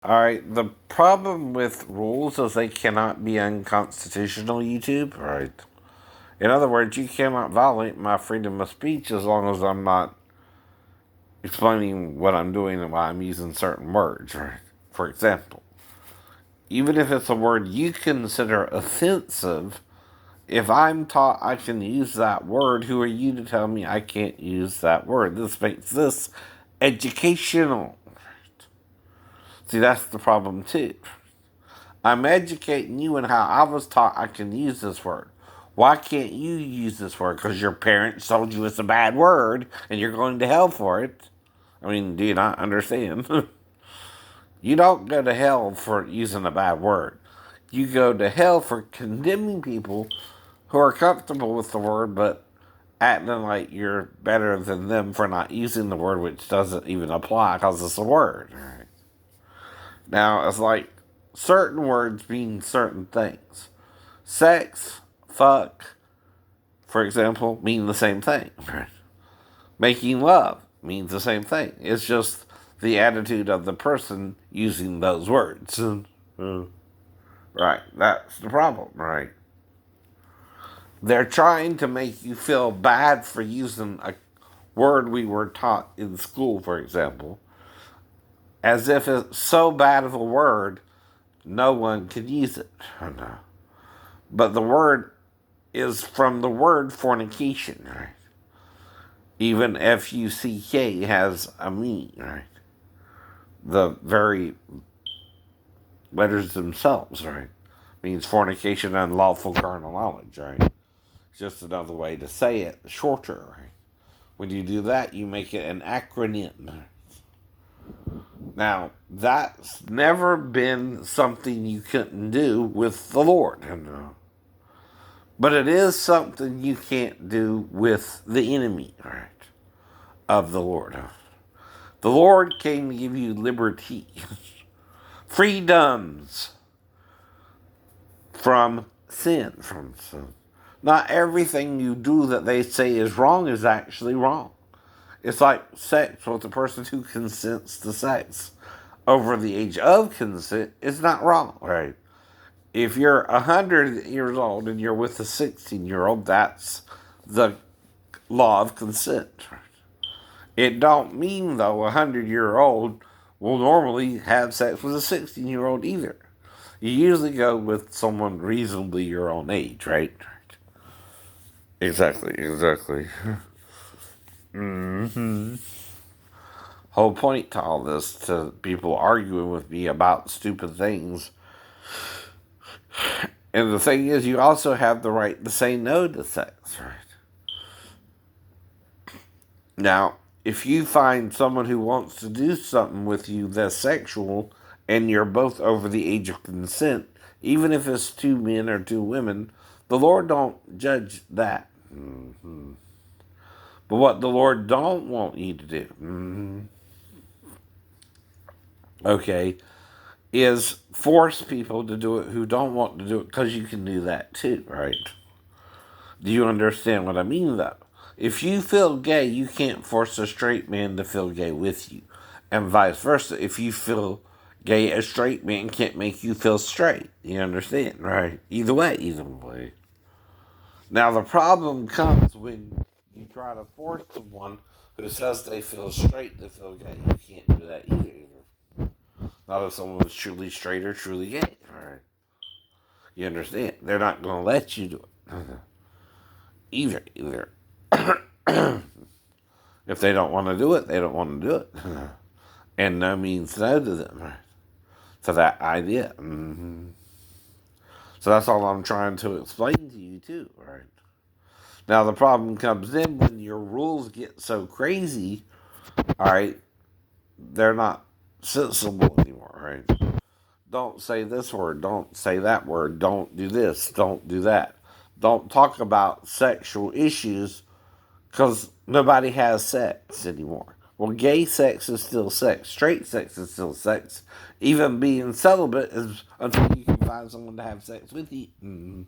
Alright, the problem with rules is they cannot be unconstitutional, YouTube. Right. In other words, you cannot violate my freedom of speech as long as I'm not explaining what I'm doing and why I'm using certain words, right? For example, even if it's a word you consider offensive, if I'm taught I can use that word, who are you to tell me I can't use that word? This makes this educational. See, that's the problem too. I'm educating you in how I was taught I can use this word. Why can't you use this word? Because your parents told you it's a bad word and you're going to hell for it. I mean, do you not understand? You don't go to hell for using a bad word. You go to hell for condemning people who are comfortable with the word but acting like you're better than them for not using the word, which doesn't even apply because it's a word. Right? Now, it's like certain words mean certain things. Sex, fuck, for example, mean the same thing. Right? Making love means the same thing. It's just the attitude of the person using those words. Right, that's the problem, right? They're trying to make you feel bad for using a word we were taught in school, for example, as if it's so bad of a word, no one can use it. Oh, no. But the word is from the word fornication, right? Even FUCK has a meaning, right? The very letters themselves, right? Means fornication, unlawful carnal knowledge, right? It's just another way to say it, shorter, right? When you do that, you make it an acronym. Now, that's never been something you couldn't do with the Lord. But it is something you can't do with the enemy, right? Of the Lord. The Lord came to give you liberty, freedoms from sin. From sin. Not everything you do that they say is wrong is actually wrong. It's like sex with the person who consents to sex over the age of consent is not wrong, right? If you're 100 years old and you're with a 16-year-old, that's the law of consent. It don't mean though 100-year-old will normally have sex with a 16-year-old either. You usually go with someone reasonably your own age, right? Exactly, exactly. Mm-hmm. Whole point to all this, to people arguing with me about stupid things. And the thing is, you also have the right to say no to sex, right? Now, if you find someone who wants to do something with you that's sexual, and you're both over the age of consent, even if it's two men or two women, the Lord don't judge that. Mm-hmm. But what the Lord don't want you to do, okay, is force people to do it who don't want to do it, because you can do that too, right? Do you understand what I mean, though? If you feel gay, you can't force a straight man to feel gay with you. And vice versa. If you feel gay, a straight man can't make you feel straight. You understand, right? Either way, either way. Now, the problem comes when you try to force someone who says they feel straight to feel gay. You can't do that either. Not if someone is truly straight or truly gay, right? You understand? They're not going to let you do it. Either. If they don't want to do it, they don't want to do it. And no means no to them. Right? So that idea. Mm-hmm. So that's all I'm trying to explain to you too, right? Now the problem comes in when your rules get so crazy, all right, they're not sensible anymore, right? Don't say this word, don't say that word, don't do this, don't do that. Don't talk about sexual issues because nobody has sex anymore. Well, gay sex is still sex. Straight sex is still sex. Even being celibate is until you can find someone to have sex with you. Mm.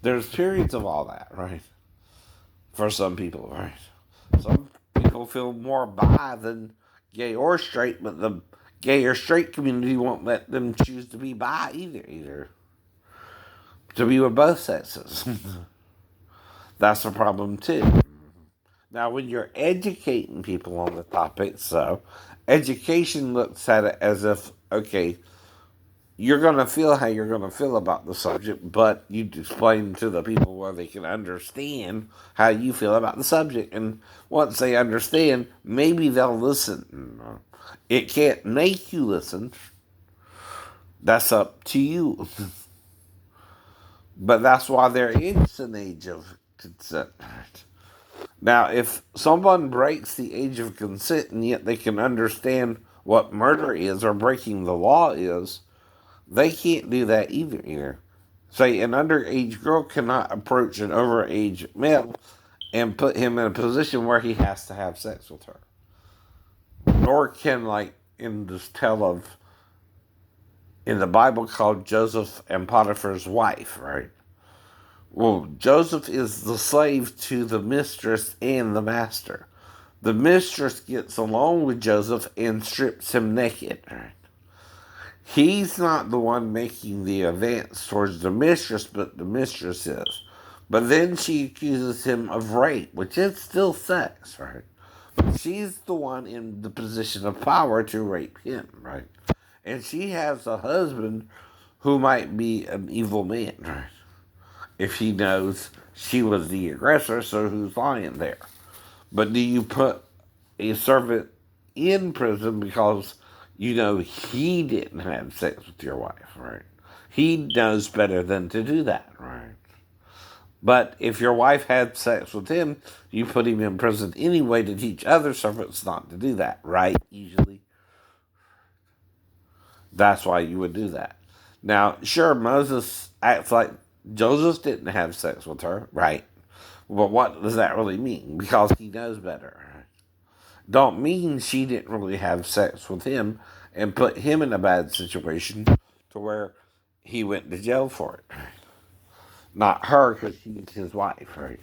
There's periods of all that, right? For some people, right? Some people feel more bi than gay or straight, but the gay or straight community won't let them choose to be bi either. To be with both sexes. That's a problem too. Now, when you're educating people on the topic, so education looks at it as if, okay, you're going to feel how you're going to feel about the subject, but you explain to the people where they can understand how you feel about the subject. And once they understand, maybe they'll listen. It can't make you listen. That's up to you. But that's why there is an age of consent. Now, if someone breaks the age of consent and yet they can understand what murder is or breaking the law is, they can't do that either. Say, an underage girl cannot approach an overage male and put him in a position where he has to have sex with her. Nor can, like, in this tale of, in the Bible called Joseph and Potiphar's wife, right? Well, Joseph is the slave to the mistress and the master. The mistress gets along with Joseph and strips him naked. Right? He's not the one making the advance towards the mistress, but the mistress is. But then she accuses him of rape, which is still sex, right? But she's the one in the position of power to rape him, right? And she has a husband who might be an evil man, right? If he knows she was the aggressor, so who's lying there? But do you put a servant in prison because you know he didn't have sex with your wife, right? He knows better than to do that, right? But if your wife had sex with him, you put him in prison anyway to teach other servants not to do that, right? Usually. That's why you would do that. Now, sure, Moses acts like Joseph didn't have sex with her, right? But what does that really mean? Because he knows better. Don't mean she didn't really have sex with him and put him in a bad situation to where he went to jail for it. Not her, because she's his wife, right?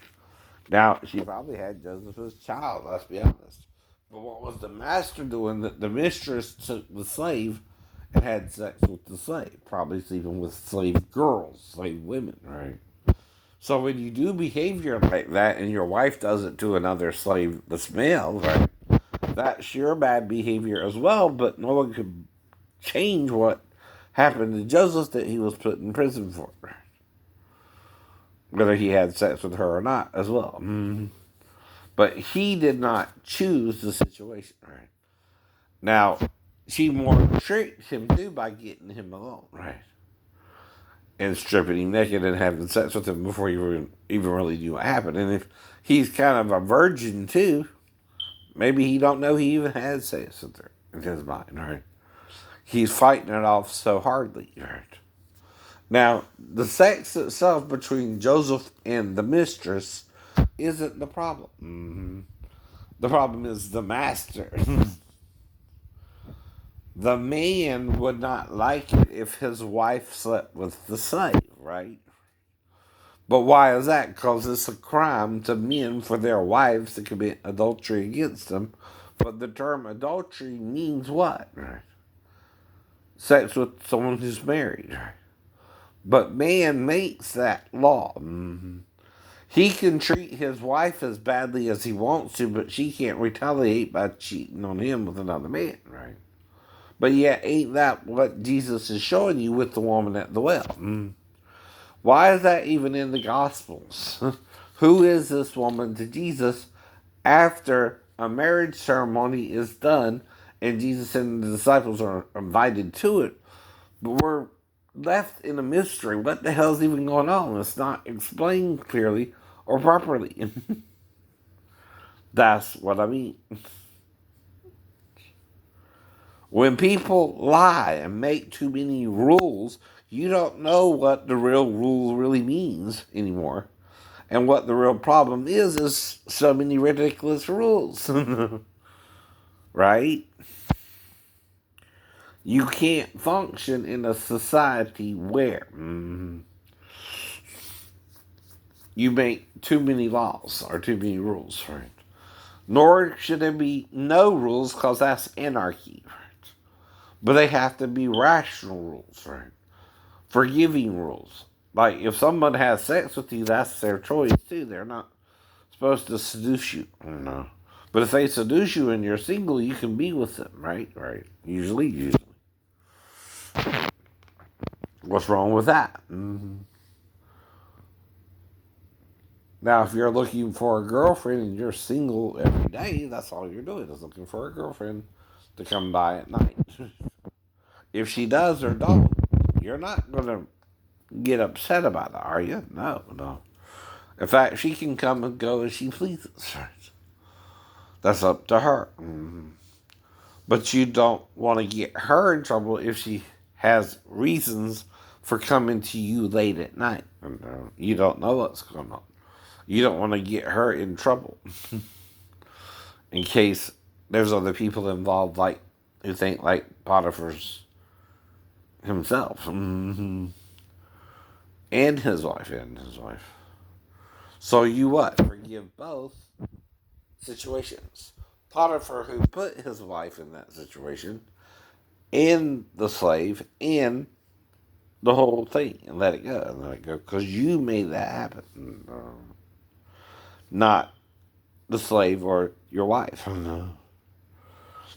Now, she probably had Joseph as a child, let's be honest. But what was the master doing that the mistress took the slave and had sex with the slave? Probably sleeping with slave girls, slave women, right? So when you do behavior like that and your wife does it to another slave that's male, right? That's your bad behavior as well, but no one could change what happened to Joseph that he was put in prison for. Whether he had sex with her or not as well. But he did not choose the situation, right? Now, she more tricked him too by getting him alone, right? And stripping him naked and having sex with him before you even really knew what happened. And if he's kind of a virgin too, maybe he don't know he even had sex with her in his mind, right? He's fighting it off so hardly, right? Now, the sex itself between Joseph and the mistress isn't the problem. The problem is the master. The man would not like it if his wife slept with the slave, right? But why is that? Because it's a crime to men for their wives to commit adultery against them. But the term adultery means what? Right? Sex with someone who's married. Right? But man makes that law. He can treat his wife as badly as he wants to, but she can't retaliate by cheating on him with another man, right? But yet, ain't that what Jesus is showing you with the woman at the well? Why is that even in the Gospels? Who is this woman to Jesus after a marriage ceremony is done and Jesus and the disciples are invited to it? But we're left in a mystery. What the hell's even going on? It's not explained clearly or properly. That's what I mean. When people lie and make too many rules, you don't know what the real rule really means anymore. And what the real problem is so many ridiculous rules. Right? You can't function in a society where you make too many laws or too many rules, right? Nor should there be no rules because that's anarchy, right? But they have to be rational rules, right? Forgiving rules. Like, if someone has sex with you, that's their choice, too. They're not supposed to seduce you, But if they seduce you and you're single, you can be with them, right? Right. Usually. What's wrong with that? Now, if you're looking for a girlfriend and you're single every day, that's all you're doing is looking for a girlfriend to come by at night. If she does or don't, you're not going to get upset about it, are you? No, no. In fact, she can come and go as she pleases. That's up to her. But you don't want to get her in trouble if she has reasons for coming to you late at night. You don't know what's going on. You don't want to get her in trouble in case there's other people involved, like who think like Potiphar's himself, and his wife. So you what? Forgive both situations. Potiphar, who put his wife in that situation, and the slave, and the whole thing, and let it go, because you made that happen, not the slave or your wife.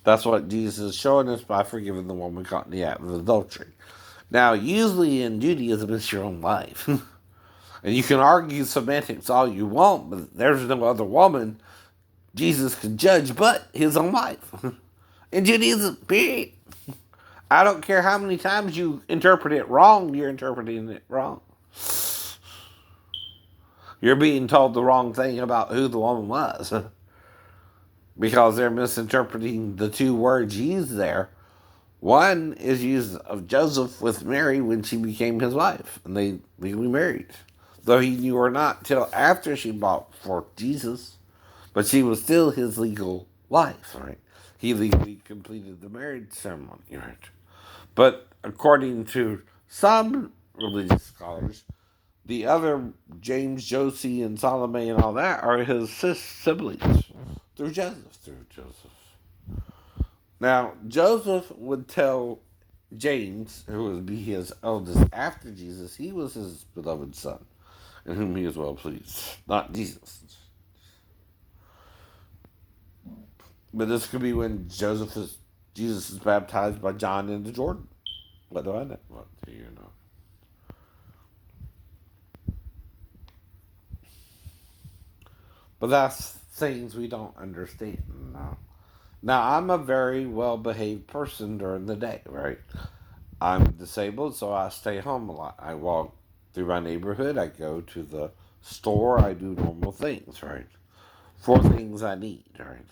That's what Jesus is showing us by forgiving the woman caught in the act of adultery. Now, usually in Judaism, it's your own wife. And you can argue semantics all you want, but there's no other woman Jesus could judge but his own wife. In Judaism, period. I don't care how many times you interpret it wrong, you're interpreting it wrong. You're being told the wrong thing about who the woman was. Because they're misinterpreting the two words used there. One is used of Joseph with Mary when she became his wife, and they legally married. Though he knew her not till after she brought forth Jesus, but she was still his legal wife, right? He legally completed the marriage ceremony, right? But according to some religious scholars, the other James, Josie, and Salome and all that are his siblings through Joseph. Now, Joseph would tell James, who would be his eldest after Jesus, he was his beloved son, in whom he was well pleased, not Jesus. But this could be when Jesus is baptized by John into Jordan. What do I know? What do you know? But that's things we don't understand. Now, I'm a very well-behaved person during the day, right? I'm disabled, so I stay home a lot. I walk through my neighborhood. I go to the store. I do normal things, right? For things I need, right?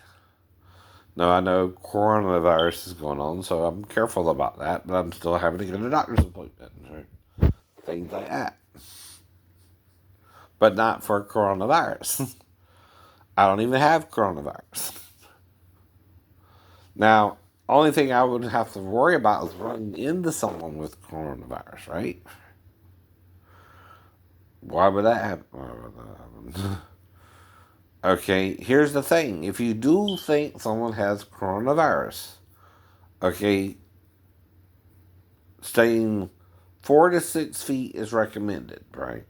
Now, I know coronavirus is going on, so I'm careful about that, but I'm still having to go to doctor's appointments, right? Things like that. But not for coronavirus. I don't even have coronavirus. Now, only thing I would have to worry about is running into someone with coronavirus, right? Why would that happen? Okay, here's the thing. If you do think someone has coronavirus, okay, staying 4 to 6 feet is recommended, right?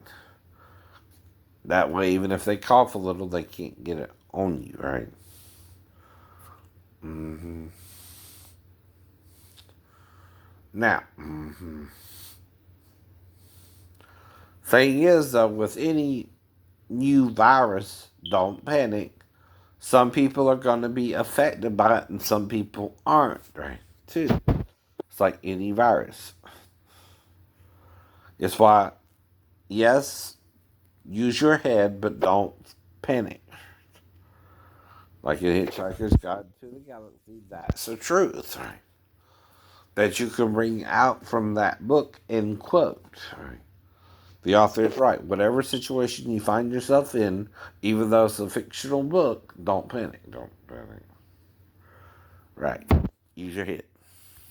That way, even if they cough a little, they can't get it on you, right? Now, thing is, though, with any new virus, don't panic. Some people are going to be affected by it and some people aren't, right? Too. It's like any virus. It's why, yes, use your head, but don't panic. Like in Hitchhiker's Guide to the Galaxy, that's the truth, right? That you can bring out from that book, end quote, right? The author is right. Whatever situation you find yourself in, even though it's a fictional book, don't panic. Don't panic. Right. Use your head.